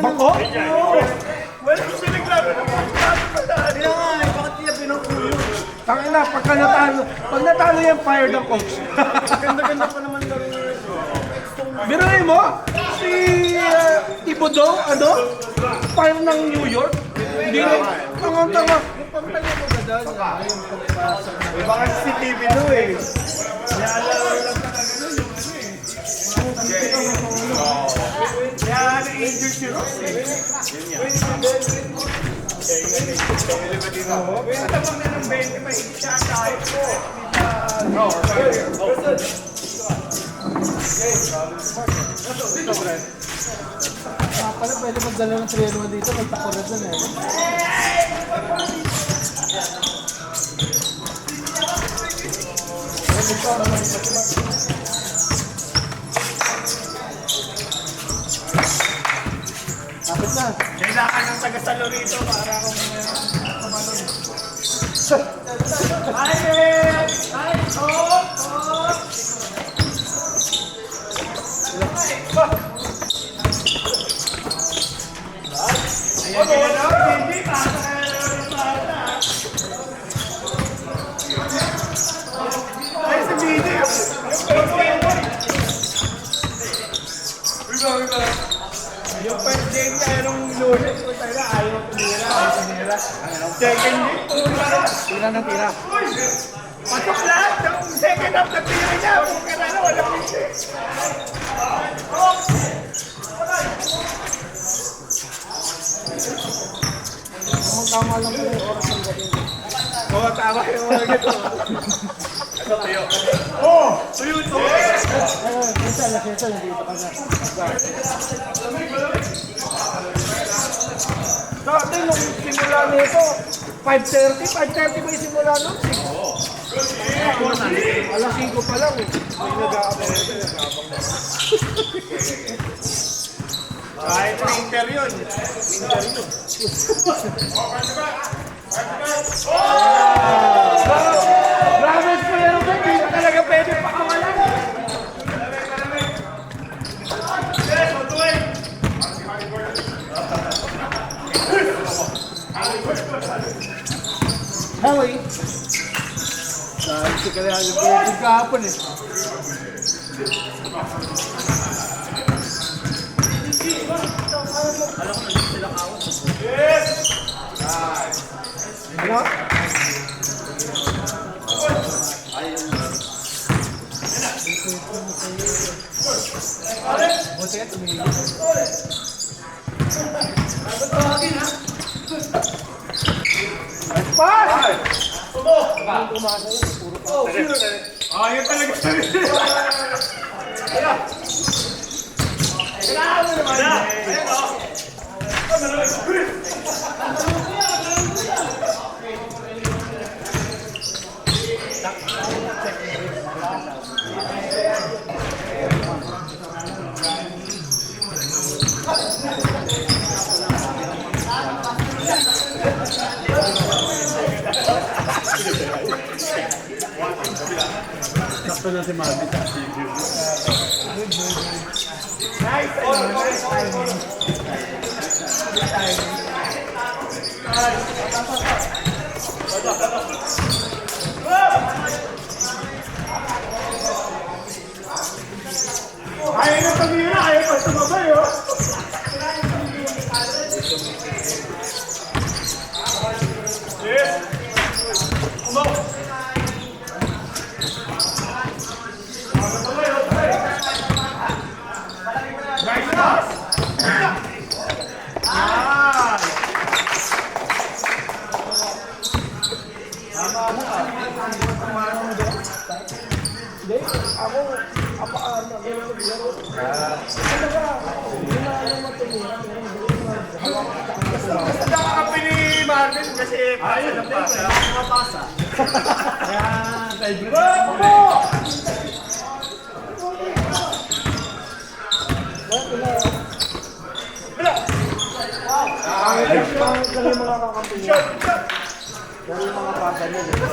Bako? Wala siya naglaban ng Kaya nga eh, bakit niya pinukulo? Tangina, pagka natalo, pag natalo yung fired ang coach. Ganda-ganda pa naman laro nito. Biruin mo, si Ibodong, ano? Fire ng New York? Hindi rin, tanga-tanga. Pagtali mo ba doon? Yung pagpasok na. Iba kasi si TV do eh. Naalala lang talaga nun yung ano eh. Kaya na-injure si Ross eh. Benta pang na ng 20, may siya tayo po. Pala pwede magdala ng 3-1 dito, magtakurat na eh. Kapit na. Kailangan ng taga-salo rito para kung kumalun. Yung first game tayo nung lunes, kung tayo na ayaw tumira. Second game, Tira ng tira. patok lahat. Yung second half na tira niya, kung kaya na wala pisi. Tama lang po yung oras ng gabi. Oo, tama yung mga gito. Oh, tuyo ito. Minsan, nandito ka na. Dati nung simula nito, 5:30 ba yung simula nun? Oo. Alas 5 pa lang eh. May nag-aabang ito, nag-aabang na. Kahit winter yun. Winter yun. Promise ko yan, hindi ka talaga pwede pakawalan. Howie. Si kaya yung kahapon eh. Ano? Buti ka tumigil. Pas! Yun talaga sa rin. Kailangan mo naman. Ayan o. Sakto na si Mami sa video. Nice timing. Ayaw na tumira, ayaw pa sumabay oh. Yes. Nice pass. Hindi, ako, apa-ano, gano'n ko bigyan. Talaga, hindi na ano matumira, pero hindi ko Gusto nakakapi ni Marvin kasi pasa na pasa. Nakapasa. Kaya, vibrate. Pangit lang yung mga kakampi niya. Pero yung mga bata niya, di ba?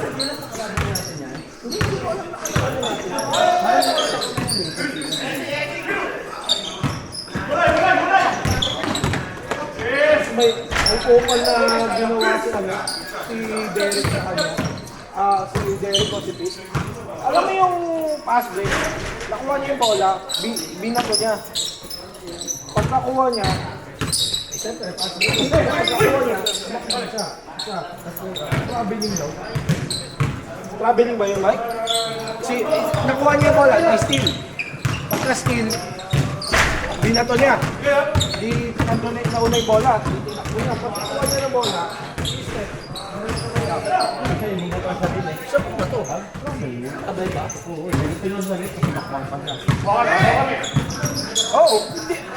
Hindi ko alam na ano natin. may kupal na ginawa si Derek sa kanya. Si Derek o si Pete. Alam mo yung pass break, nakuha niya yung bola, binato niya. Pag nakuha niya, siyempre, pass break. Pag nakuha niya, nakuha siya. Traveling daw. Traveling ba yung Mike? Nakuha niya yung bola, steal. Pagka steal, binato niya. Di nauna yung bola. Tinakbo niya. Pag nakuha niya ng bola, step. Kasi yung motor sa din eh. Siya kung bato, ha? Abay ba? Oo, pinunsalit kasi nakbang pa niya. Oo,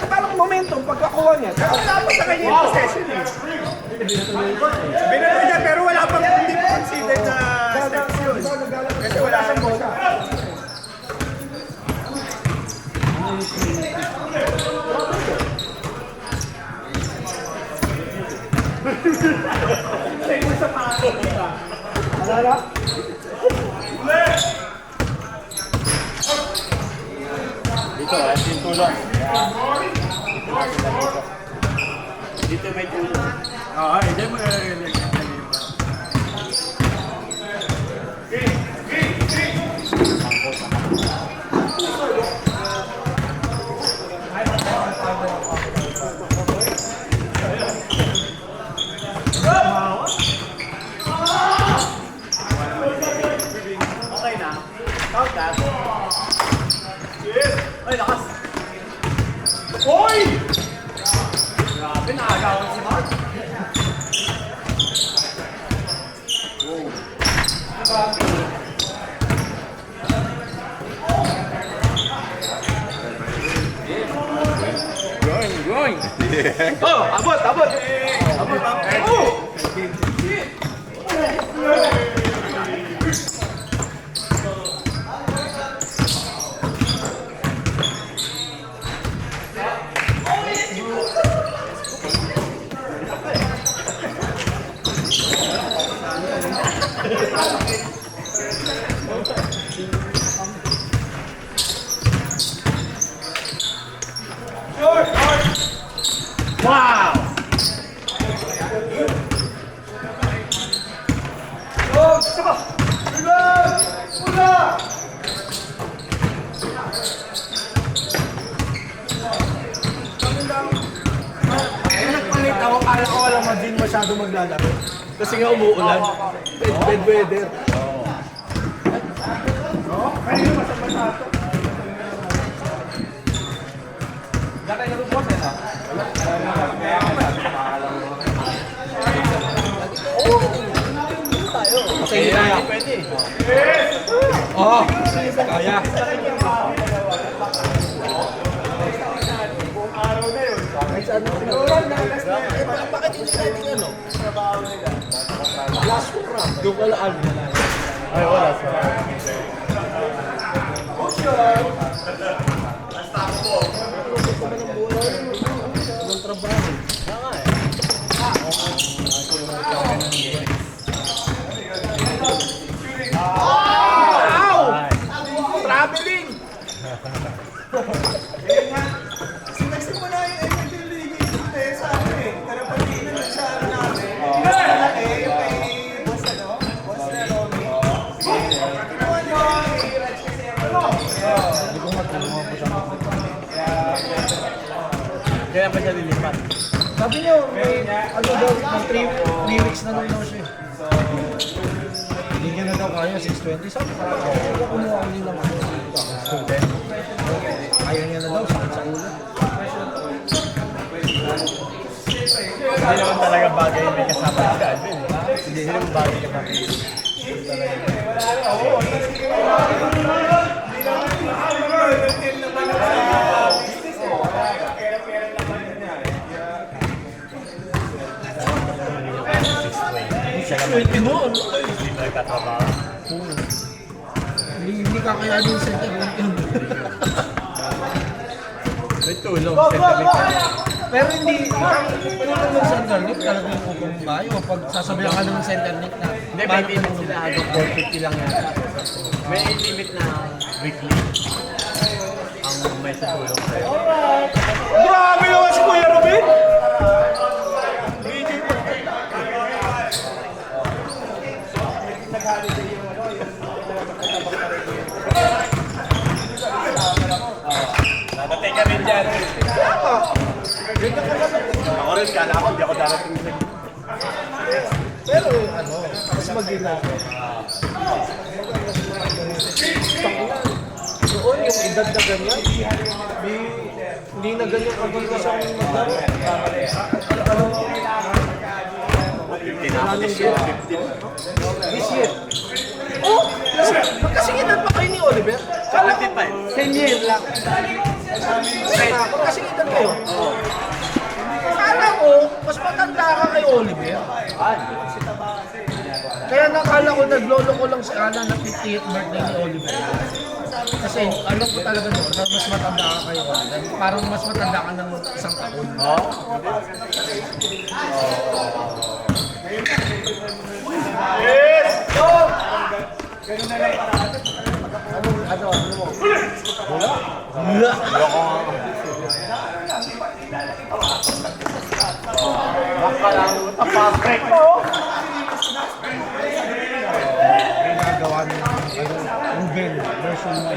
parang momentum pagkakuha niya. Dapat sa kanya yung possession eh. Binato niya pero wala pang hindi pa considered na steps yun. Kasi wala siyang bola. Alala? Dito, yung tulong. Dito may tulong. Oo, hindi mo Okay na. Count that. Ay, lakas. Oy! Grabe, nakagawan si Mark. Going. Oh, abot! Abot. Oh! Wow! Nagpalit ako, kala ko walang din masyado maglalaro. Kasi nga umuulan. Bad weather. Kasi kaya. Pwede. Oo, kaya. Bakit hindi natin ano? Last round. Doon ka lang. Ay, wala. Ibang trabaho. Traveling! Nagsimula yung MLB League sa ano eh. Karapatina na sa ano namin. Malaki yung kay Boss ano? Boss na Romy. Kinuha niyo kay Raj kasi ano? Kaya pa siya lilipat. Sabi niyo, may ano daw, ng 3 weeks na daw siya. Hindi niya na daw kaya, 620. Sabi ko, kumuha ko din naman. Ayaw niya na daw, sakit sa ulo. Hindi naman talaga bagay may kasama si Alvin. Hindi naman bagay ka bagay. Siya naman hindi pa nagtatrabaho. Hindi kakayanin yung center link yun. May tulong. Pero hindi, tulong ng center link, talagang kukumbay. O pag sasabihan ka ng center link na, Hindi, may limit sila. 450 lang yan. May limit na weekly. Ang may tutulong sa'yo. Grabe naman si Kuya Robin! Ganyan ka lang. Ako rin, kala ko hindi ako darating sa Pero ano, mas magina. Noon yung edad na ganyan, hindi na ganyan kagina siyang maglaro. This year. Oh! Magkasing edad pa kayo ni Oliver? Kala ko pa 10 years lang. Magkasing edad kayo? Kala ko, mas matanda ka kay Oliver. Kaya nakala ko, naglolo ko lang si Ana na 50th birthday ni Oliver. Kasi alam ko talaga noon na mas matanda ka kay Oliver. Parang mas matanda ka ng isang taon. Yes! Go! Ano mo? Wala. Baka lang, perfect. Ginagawa niya Ruben version 1.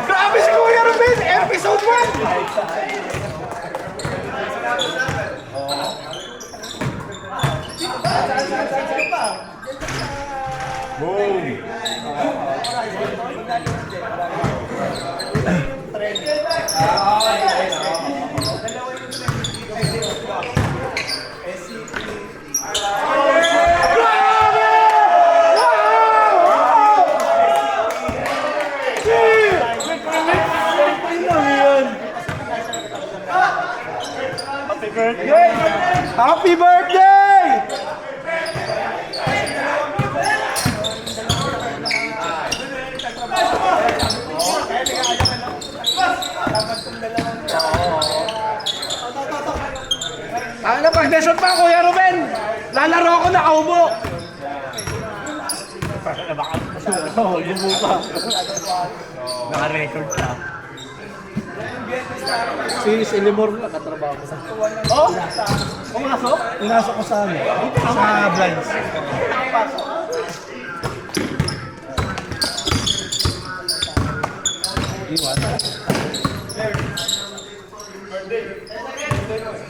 Grabe si Kuya Ruben! Episode 1! Happy birthday! Ano pag desot pa, Kuya Ruben? Lalaro ako na kaubo. Naka-record ka. Si Limor na katrabaho ko sa... Oh! Pumasok? Pinasok ko sa ano? Sa blinds. Iwan.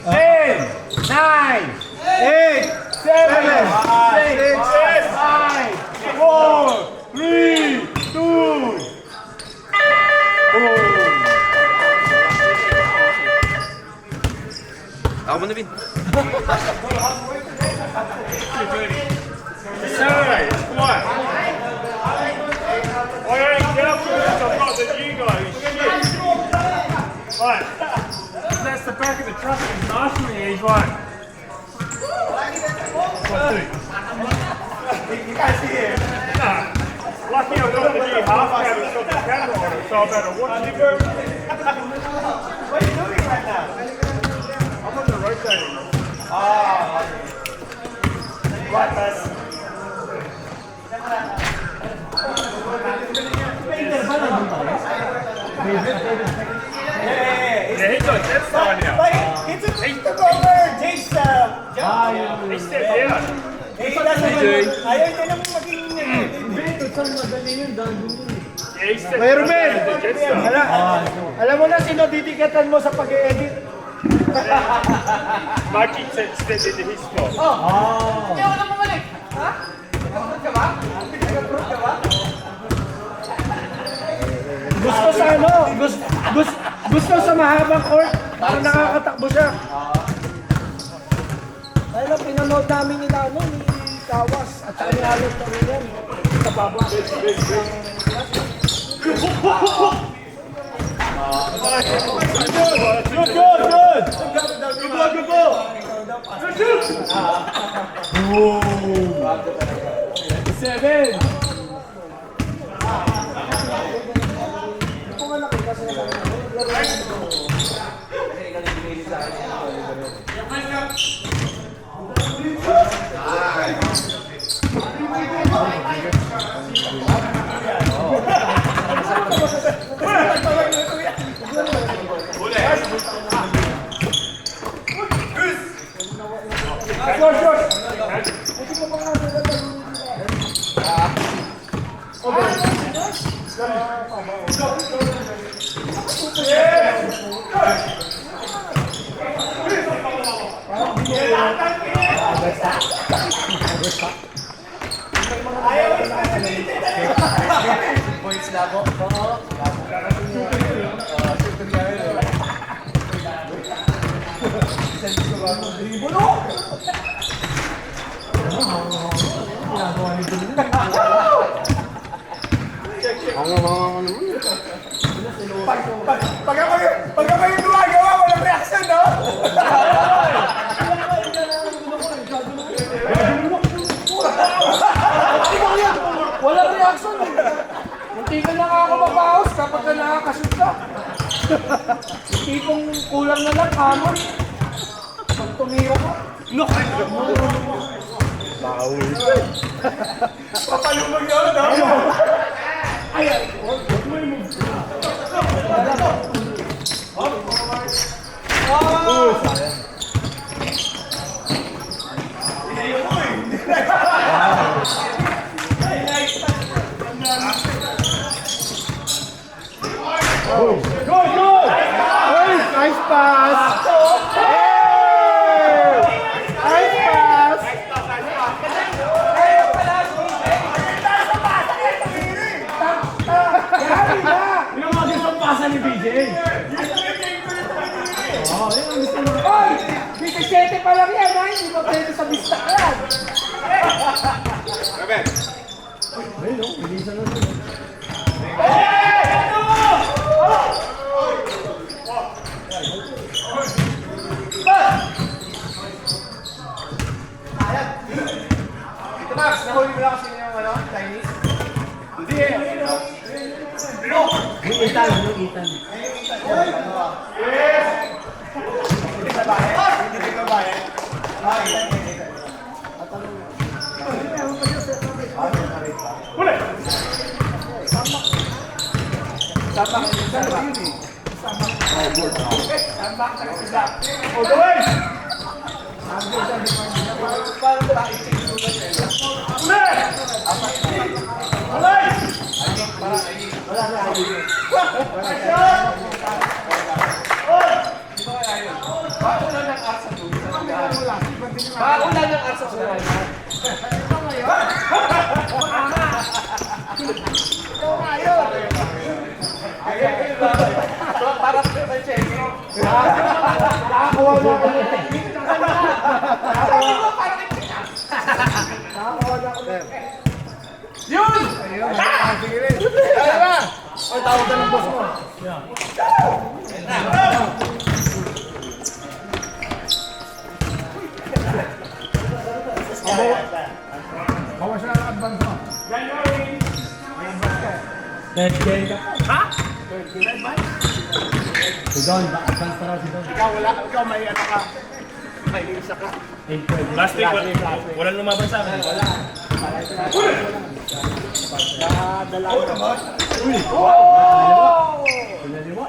10, 9, 8, 7, 6, 5, 4, 3, 2, Ako mo na, Vin. Saturday, come on. I ain't get up to this, I've got that you guys. Shit. Right. That's the back of the truck, it's nice for me, he's like. You guys see it? Nah. Lucky I've got the new half cab, it's got the camera on it, so I better watch it. What are you doing right now? I'm on the rotating. What, bus? Yeah, he's on that side now. But he took over Jake's job. He stepped down. Ayaw niya nang maging... Yeah, he stepped Kuya Ruben! down to the jet stuff. Alam mo na sino didikatan mo sa pag-edit? Mikey stepped into his spot. Gusto sa ano? Gusto sa mahabang court? Parang nakakatakbo siya. Ay lang, pinanood namin nila ano, ni Kawas at saka ni Alot na rin sa baba. Points labo. Pag ako yung gumagawa, walang reaction, no? Walang reaction eh. Munti ka na nga ako mabawas kapag ka nakakashoot ka. Yung tipong kulang na lang, hamon. Pag tumira ka. Papalumag yun, no? Nice pass! Nice pass! Yung mga gustong pasa ni BJ. Oy! 17 pa lang yan, ha? Hindi pa pwede sa vista yan. Ito Max, nahuli mo lang kasi yung ano, Chinese? Hindi eh. Yung itan, yung itan. Hindi ka bayan? Hindi ka bayan? Paulan ng arsa sa mga. Para sa check. Nakakuha mo ako ng technique. Yun! Oy, tawag ka ng boss mo. Bawas na ang advance mo. Third game ka. Ha? Si Don, advance na raw si Don. Ikaw may ano ka. May isa ka. Last week, walang lumaban sa akin. Pinaliwa.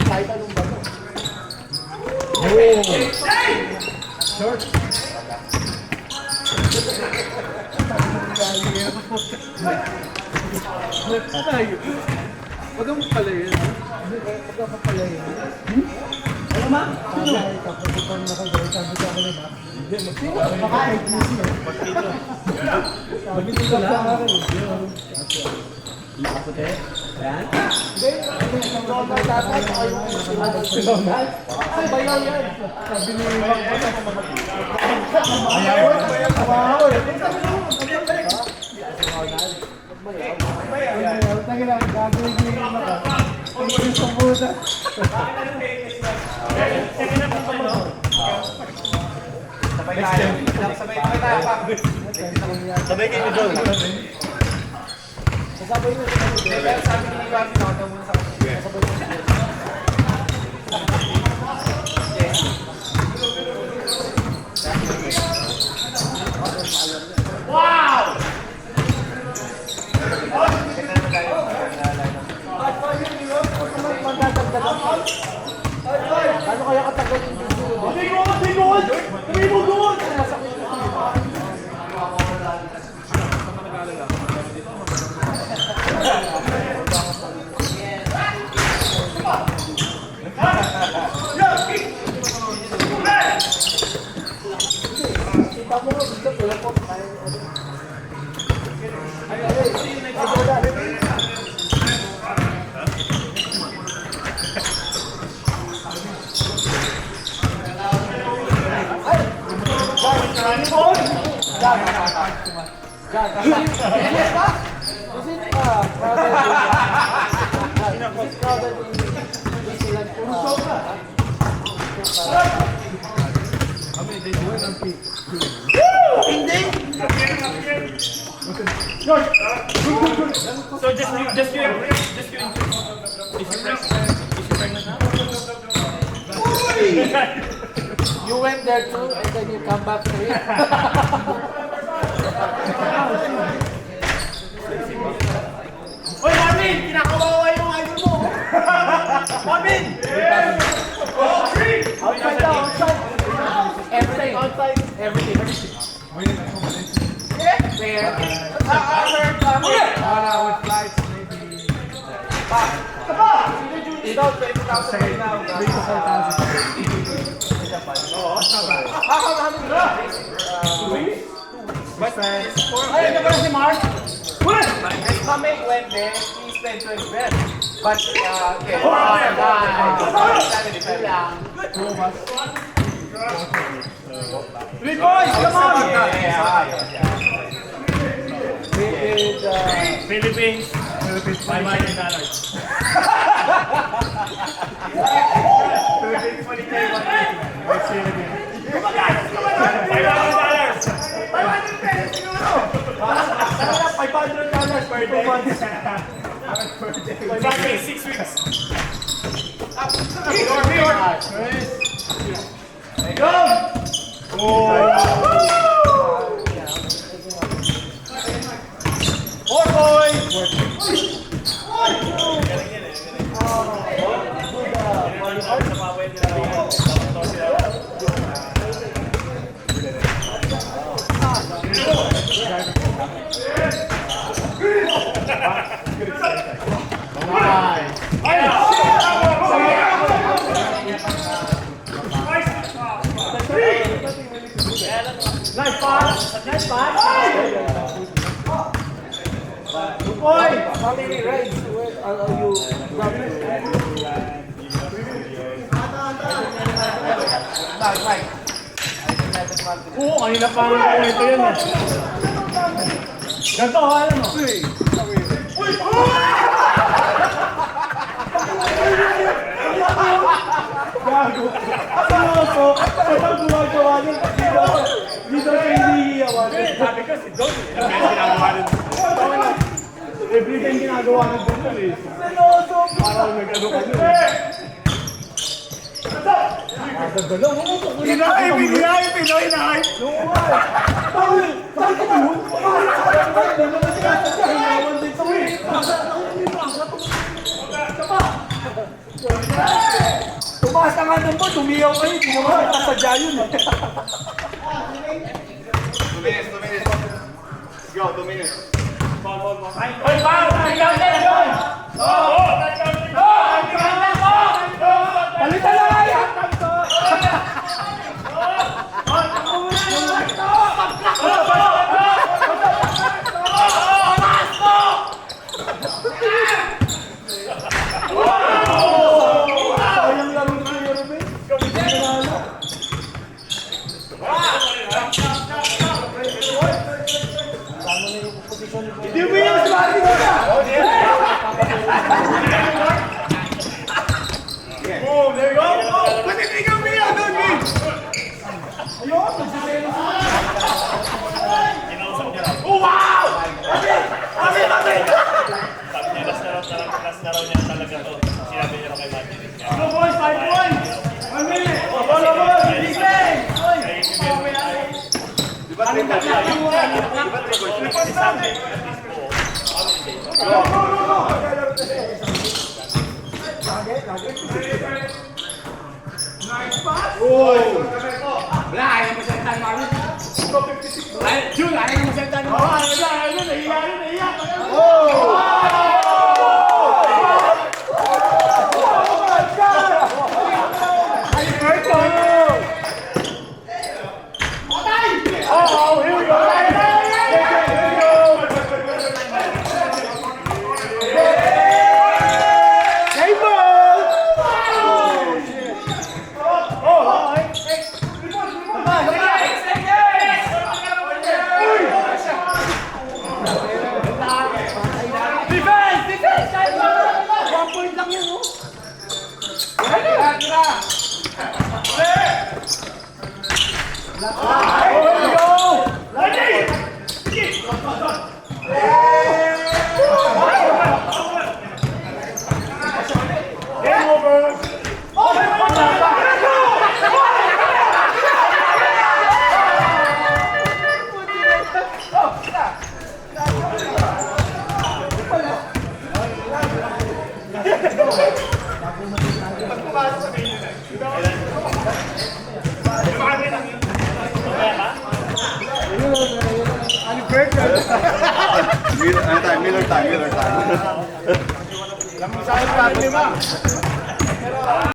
Kahit anong bago. Huwag mong palayin. Huwag ka papalayin. Ano ma? Sabi, kapag ikaw nakagawin, sabi ko ako na, hindi, makaka-easy eh. Magdito Sa lang. akin. Nakaputi. Ayan. Hindi, yung Donald tatay, saka yung si Donald. Ay, bayaw yan. Sabi ni Mac, Ayaw. kawawa eh. Tagay lang, gagawin niyo yung mga. Yung sa puta. Sabay Sabay tayo. Sabay tayo pa. Sabay kayo doon. Sasabay mo. Pero sabi ni Ivan, pinakita muna sa kanya. Sasabay mo. Ano kaya katagal yung video? Kita mo, gusto ko lang po. So just you. Is she pregnant now? You went there too, and then you come back to it. Hoy, Marvin! Kinakawawa yung idol mo! Marvin! Outside daw, outside. Everything. Outside. Everything. Where? With flights, maybe... Ikaw, 20,000 na. 3,000. Ay, ito pala si Mark. Kami went there, he spent 12 grand. But, okay. Three boys, come on! Philippines, $5 million. Philippines, 20K, 180. Let's see it again. $500. $500 per day. Exactly, 6 weeks. More boys! Nice pass. Nice pass. Boy, how many rides are you Oo, kanina pa ang ito yun eh. Ganito, alam mo. Gago. Seryoso. Ano gumagawa niya? Dito sa hinihiyawan. Sabi ko si Don. Ginagawa rin. Everything ginagawa ng Google eh. Seryoso. Parang nag-ano ka nun eh. Hinahype, Pinoy na hype! Tumaas na nga nun po, tumiyaw kayo, hindi naman nakasadya yun eh. 2 minutes. Go, 2 minutes. Hoy, Pao! Ikaw na yun! Oo! Palitan na nga yan! Sayang lang yung Kuya Ruben. Hindi mo yung smart mo na! Boom! There you go! Ba't hindi ka umiyak doon, Vince? Ayun, nagsiselos Wala, ayaw mo salita ni Marvin. Ay, Jun, ayaw mo salita ni Marvin. Oh, here we go. Game over. Miller time.